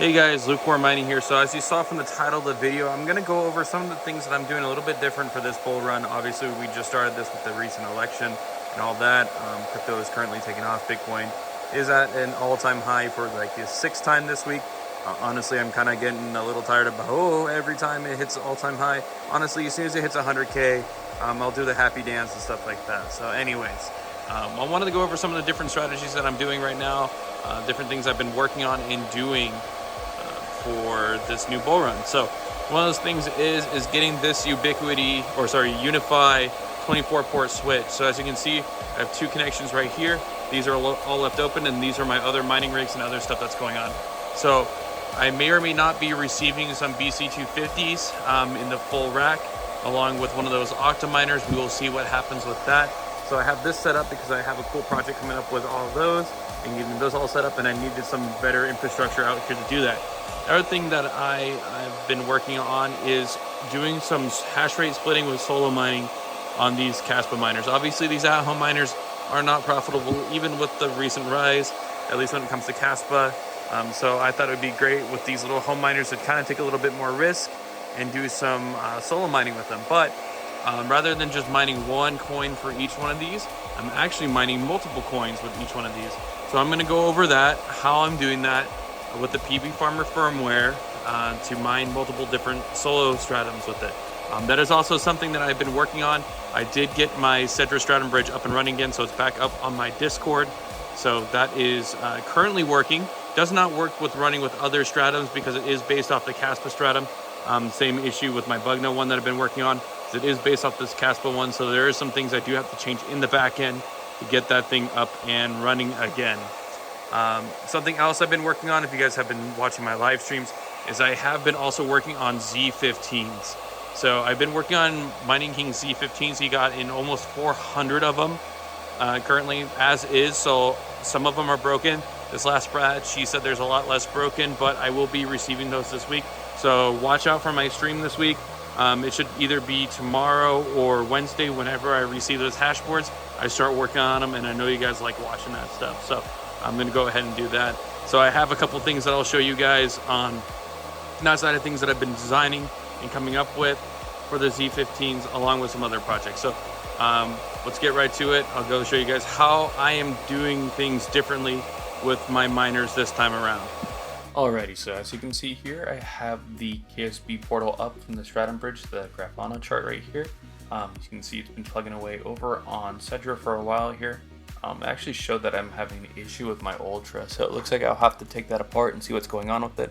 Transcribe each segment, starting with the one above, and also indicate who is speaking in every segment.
Speaker 1: Hey guys, Lukewarm Mining here. So as you saw from the title of the video, I'm going to go over some of the things that I'm doing a little bit different for this bull run. Obviously, we just started this with the recent election and all that. Crypto is currently taking off. Bitcoin is at an all-time high for like the sixth time this week. Honestly, I'm kind of getting a little tired of, every time it hits all-time high. Honestly, as soon as it hits 100K, I'll do the happy dance and stuff like that. So anyways, I wanted to go over some of the different strategies that I'm doing right now, different things I've been working on and doing for this new bull run. So one of those things is getting this Unify 24 port switch. So as you can see, I have two connections right here. These are all left open, and these are my other mining rigs and other stuff that's going on. So I may or may not be receiving some BC250s in the full rack, along with one of those Octa miners. We will see what happens with that. So I have this set up because I have a cool project coming up with all of those and getting those all set up, and I needed some better infrastructure out here to do that. The other thing that I've been working on is doing some hash rate splitting with solo mining on these Caspa miners. Obviously, these at-home miners are not profitable, even with the recent rise, at least when it comes to Caspa. So I thought it would be great with these little home miners to kind of take a little bit more risk and do some solo mining with them. But rather than just mining one coin for each one of these, I'm actually mining multiple coins with each one of these. So I'm going to go over that, how I'm doing that with the pbfarmer firmware to mine multiple different solo stratums with it. That is also something that I've been working on. I did get my Sedra stratum bridge up and running again, so it's back up on my Discord. So that is currently working. Does not work with running with other stratums because it is based off the Caspa stratum. Same issue with my bugna one that I've been working on. It is based off this Caspa one, so there are some things I do have to change in the back end to get that thing up and running again. Something else I've been working on, if you guys have been watching my live streams, is I have been also working on Z15s. So I've been working on Mining King Z15s. He got in almost 400 of them currently as is. So some of them are broken. This last Brad, she said there's a lot less broken, but I will be receiving those this week. So watch out for my stream this week. It should either be tomorrow or Wednesday. Whenever I receive those hash boards, I start working on them, and I know you guys like watching that stuff. So I'm going to go ahead and do that. So I have a couple things that I'll show you guys on that side of things that I've been designing and coming up with for the Z15s, along with some other projects. So let's get right to it. I'll go show you guys how I am doing things differently with my miners this time around. Alrighty, so as you can see here, I have the KSB portal up from the stratum bridge, the Grafana chart right here. As you can see, it's been plugging away over on Sedra for a while here. I actually showed that I'm having an issue with my Ultra, so it looks like I'll have to take that apart and see what's going on with it.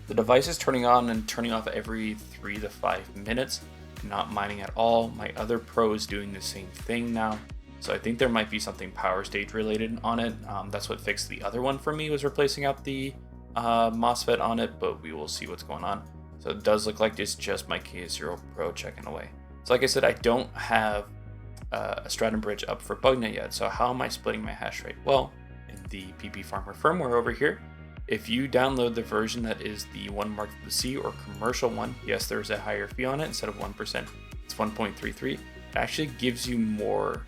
Speaker 1: The device is turning on and turning off every 3 to 5 minutes, not mining at all. My other Pro is doing the same thing now, so I think there might be something power stage related on it. That's what fixed the other one for me, was replacing out the MOSFET on it, but we will see what's going on. So it does look like it's just my KS0 Pro checking away. So like I said, I don't have a stratum bridge up for bugna yet. So how am I splitting my hash rate? Well, in the pbfarmer firmware over here, if you download the version that is the one marked with the C or commercial one, yes, there's a higher fee on it. Instead of 1%, it's 1.33. It actually gives you more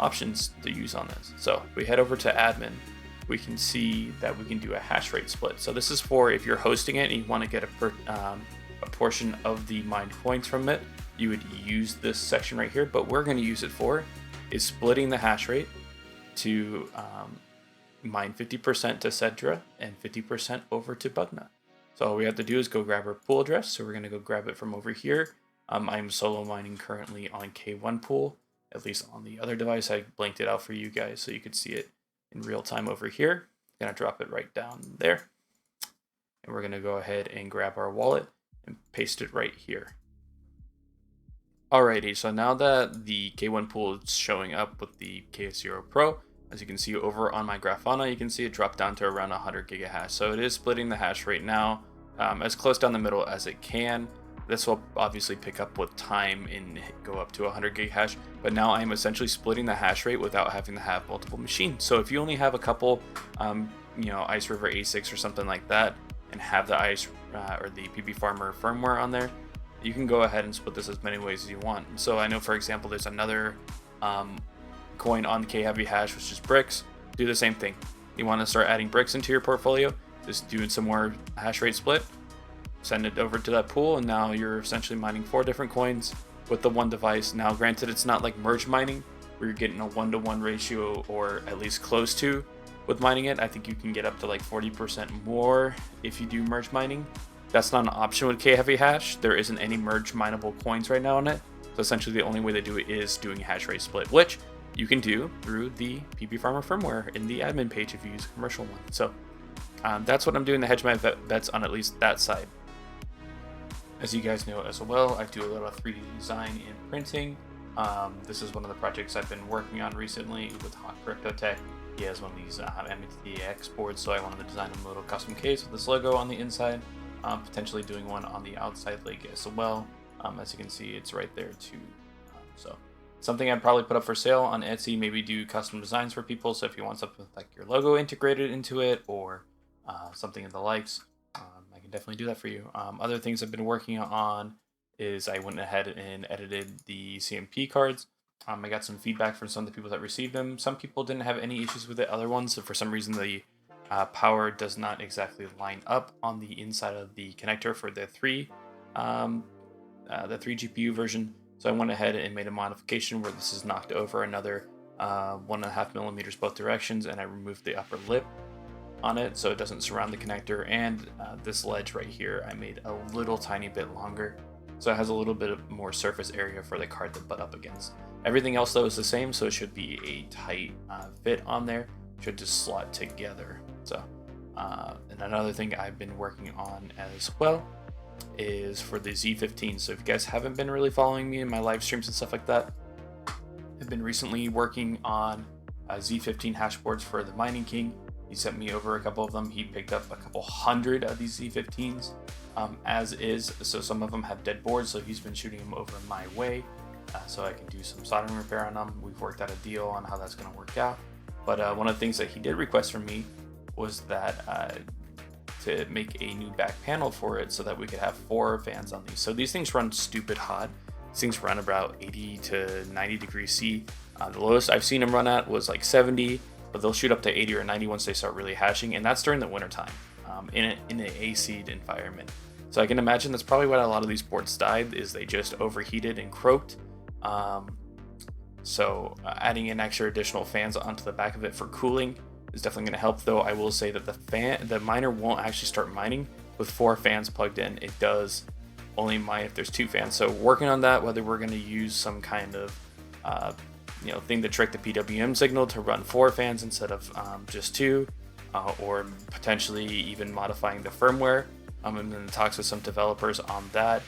Speaker 1: options to use on this. So if we head over to admin, we can see that we can do a hash rate split. So this is for if you're hosting it and you want to get a portion of the mined coins from it, you would use this section right here. But we're going to use it for is splitting the hash rate to mine 50% to Sedra and 50% over to bugna. So all we have to do is go grab our pool address. So we're going to go grab it from over here. I'm solo mining currently on K1 pool, at least on the other device. I blanked it out for you guys so you could see it in real time over here. I'm gonna drop it right down there, and we're gonna go ahead and grab our wallet and paste it right here. Alrighty, so now that the K1 pool is showing up with the KS0 Pro, as you can see over on my Grafana, you can see it dropped down to around 100 gigahash. So it is splitting the hash rate now, as close down the middle as it can. This will obviously pick up with time and go up to 100 gig hash, but now I'm essentially splitting the hash rate without having to have multiple machines. So if you only have a couple, Iceriver A6 or something like that, and have the or the pbfarmer firmware on there, you can go ahead and split this as many ways as you want. So I know, for example, there's another coin on the K Heavy hash, which is bricks. Do the same thing. You want to start adding bricks into your portfolio, just doing some more hash rate split, send it over to that pool, and now you're essentially mining 4 different coins with the one device. Now, granted, it's not like merge mining where you're getting a 1-to-1 ratio, or at least close to, with mining it. I think you can get up to like 40% more if you do merge mining. That's not an option with K-Heavy Hash. There isn't any merge mineable coins right now on it. So essentially the only way they do it is doing hash rate split, which you can do through the pbfarmer firmware in the admin page if you use a commercial one. So that's what I'm doing to hedge my bets on at least that side. As you guys know as well, I do a lot of 3D design and printing. This is one of the projects I've been working on recently with Hot Crypto Tech. He has one of these MTX boards, so I wanted to design a little custom case with this logo on the inside. Potentially doing one on the outside leg as well. As you can see, it's right there too. So something I'd probably put up for sale on Etsy, maybe do custom designs for people. So if you want something like your logo integrated into it, or something of the likes, I can definitely do that for you. Other things I've been working on is I went ahead and edited the CMP cards. I got some feedback from some of the people that received them. Some people didn't have any issues with it. Other ones, so for some reason, the power does not exactly line up on the inside of the connector for the 3 GPU version. So I went ahead and made a modification where this is knocked over another 1.5 millimeters both directions, and I removed the upper lip on it so it doesn't surround the connector. And this ledge right here I made a little tiny bit longer, so it has a little bit of more surface area for the card to butt up against. Everything else though is the same, so it should be a tight fit on there. Should just slot together. So and another thing I've been working on as well is for the Z15. So if you guys haven't been really following me in my live streams and stuff like that, I've been recently working on Z15 hash boards for the Mining King. He sent me over a couple of them. He picked up a couple hundred of these Z15s as is. So some of them have dead boards, so he's been shooting them over my way so I can do some soldering repair on them. We've worked out a deal on how that's going to work out. But one of the things that he did request from me was that to make a new back panel for it so that we could have 4 fans on these. So these things run stupid hot. These things run about 80 to 90 degrees C. The lowest I've seen them run at was like 70, but they'll shoot up to 80 or 90 once they start really hashing, and that's during the winter time in an AC'd environment. So I can imagine that's probably why a lot of these boards died, is they just overheated and croaked. So adding in extra additional fans onto the back of it for cooling is definitely going to help. Though I will say that the miner won't actually start mining with 4 fans plugged in. It does only mine if there's 2 fans. So working on that, whether we're going to use some kind of thing to trick the PWM signal to run 4 fans instead of just 2, or potentially even modifying the firmware. I'm in talks with some developers on that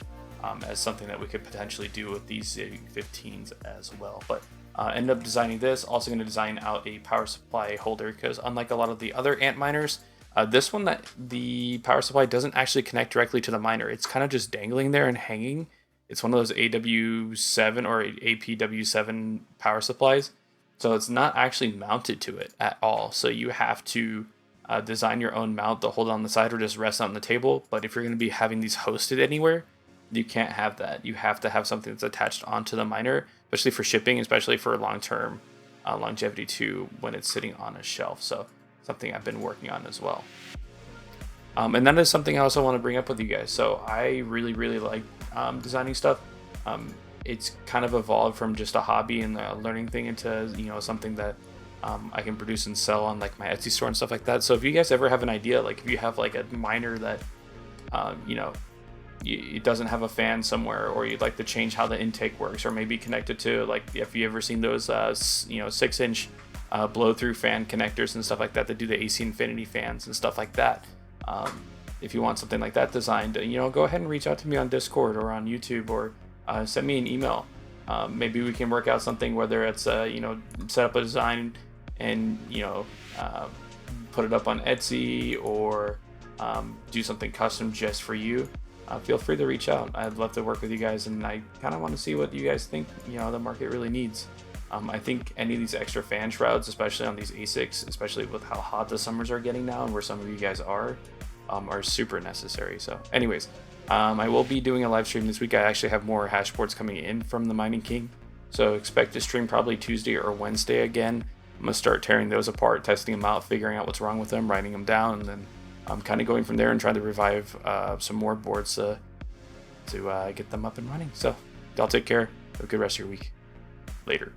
Speaker 1: as something that we could potentially do with these 15s as well. But end up designing this. Also going to design out a power supply holder, because unlike a lot of the other ant miners, this one, that the power supply doesn't actually connect directly to the miner. It's kind of just dangling there and hanging. It's one of those AW7 or APW7 power supplies, so it's not actually mounted to it at all. So you have to design your own mount to hold on the side or just rest on the table. But if you're going to be having these hosted anywhere, you can't have that. You have to have something that's attached onto the miner, especially for shipping, especially for long-term longevity too, when it's sitting on a shelf. So something I've been working on as well. And that is something I also want to bring up with you guys. So I really like designing stuff. It's kind of evolved from just a hobby and a learning thing into something that I can produce and sell on like my Etsy store and stuff like that. So if you guys ever have an idea, like if you have like a miner that it doesn't have a fan somewhere, or you'd like to change how the intake works, or maybe connect it to, like, if you ever seen those 6-inch blow through fan connectors and stuff like that that do the AC Infinity fans and stuff like that. If you want something like that designed, go ahead and reach out to me on Discord or on YouTube, or send me an email. Maybe we can work out something, whether it's set up a design and put it up on Etsy, or do something custom just for you. Feel free to reach out. I'd love to work with you guys, and I kind of want to see what you guys think the market really needs. I think any of these extra fan shrouds, especially on these ASICs, especially with how hot the summers are getting now and where some of you guys are super necessary. So anyways, I will be doing a live stream this week. I actually have more hash boards coming in from the Mining King, so expect to stream probably Tuesday or Wednesday again. I'm gonna start tearing those apart, testing them out, figuring out what's wrong with them, writing them down, and then I'm kind of going from there and trying to revive some more boards to get them up and running. So y'all take care. Have a good rest of your week. Later.